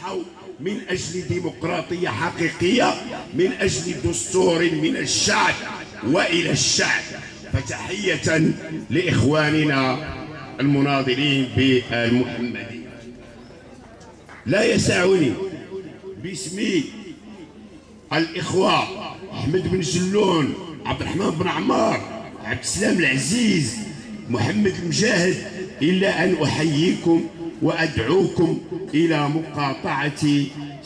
ضحوا من أجل ديمقراطية حقيقية، من أجل دستور من الشعب وإلى الشعب. فتحية لإخواننا المناضلين بالمحمدي. لا يسعني باسم الإخوة أحمد بن جلون، عبد الرحمن بن عمار، عبد السلام العزيز، محمد المجاهد، إلا أن أحييكم وأدعوكم إلى مقاطعة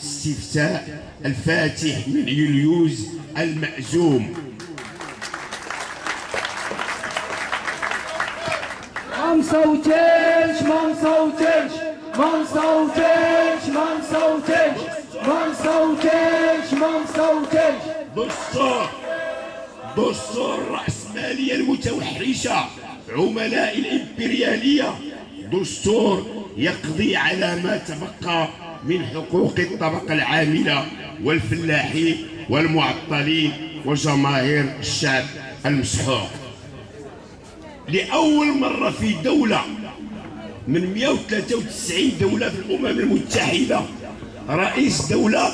استفتاء الفاتح من يوليوز المأزوم. ما نصوتيش ما نصوتيش ما نصوتيش ما نصوتيش ما نصوتيش ما نصوتيش. دستور الرأسمالية المتوحشة، عملاء الإمبريالية، دستور يقضي على ما تبقى من حقوق الطبقة العاملة والفلاحين والمعطلين وجماهير الشعب المسحوق. لأول مرة في دولة من 193 دولة في الأمم المتحدة، رئيس دولة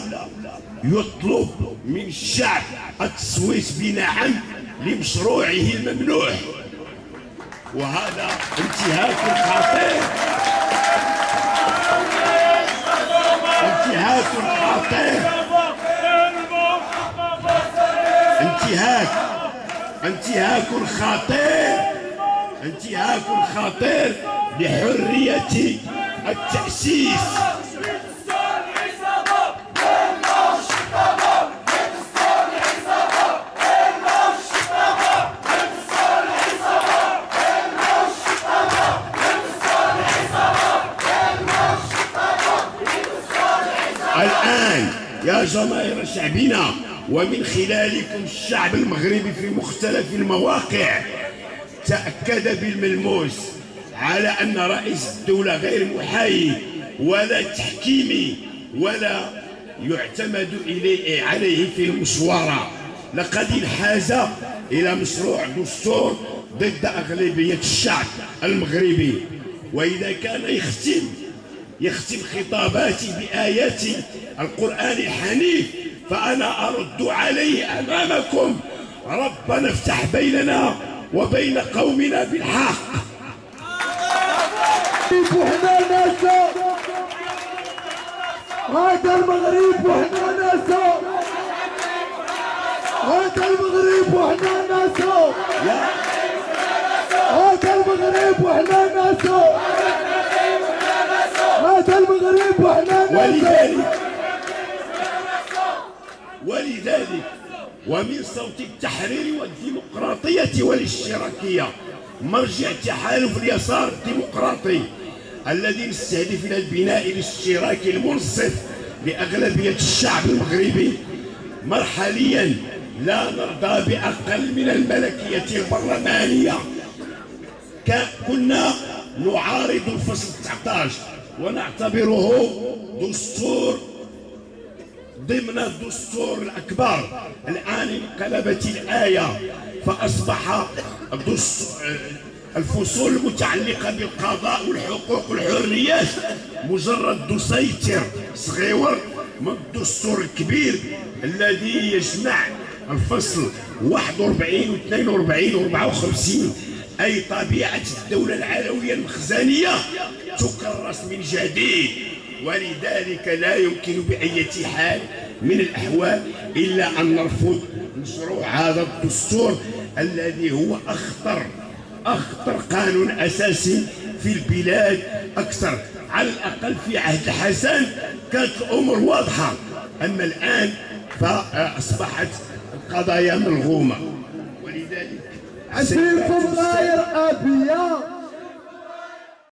يطلب من الشعب التصويت بنعم لمشروعه الممنوع، وهذا انتهاك خطير، انتهاك خطير، انتهاك خطير، انتهاك خطير لحرية التأسيس. الآن يا جماهير شعبنا ومن خلالكم الشعب المغربي في مختلف المواقع، تأكد بالملموس على أن رئيس الدولة غير محايد ولا تحكيمي ولا يعتمد عليه في المشورة. لقد انحاز إلى مشروع دستور ضد أغلبية الشعب المغربي. وإذا كان يختم خطاباتي بآيات القرآن الحنيف، فأنا أرد عليه أمامكم: ربنا افتح بيننا وبين قومنا بالحق. وحنا ناسا هذا المغرب وحنا ناسا، هذا المغرب وحنا ناسا، هذا المغرب وحنا ناسا، هذا المغرب وحنا ناسا. ولذلك ومن صوت التحرير والديمقراطية والاشتراكية، مرجع تحالف اليسار الديمقراطي الذي نستهدف إلى البناء الاشتراكي المنصف لأغلبية الشعب المغربي، مرحليا لا نرضى بأقل من الملكية البرلمانية. كنا نعارض الفصل 19 ونعتبره دستور ضمن الدستور الأكبر. الآن انقلبت الآية فأصبح الفصول المتعلقة بالقضاء والحقوق والحريات مجرد دسيتر صغير من الدستور الكبير الذي يجمع الفصل 41 و 42 و 54، أي طبيعة الدولة العلوية المخزنية تكرس من جديد. ولذلك لا يمكن بأي حال من الأحوال إلا أن نرفض مشروع هذا الدستور الذي هو أخطر قانون أساسي في البلاد. أكثر على الأقل في عهد الحسن كانت الأمور واضحة، أما الآن فأصبحت القضايا ملغومة. ولذلك عسيركم غير أبياء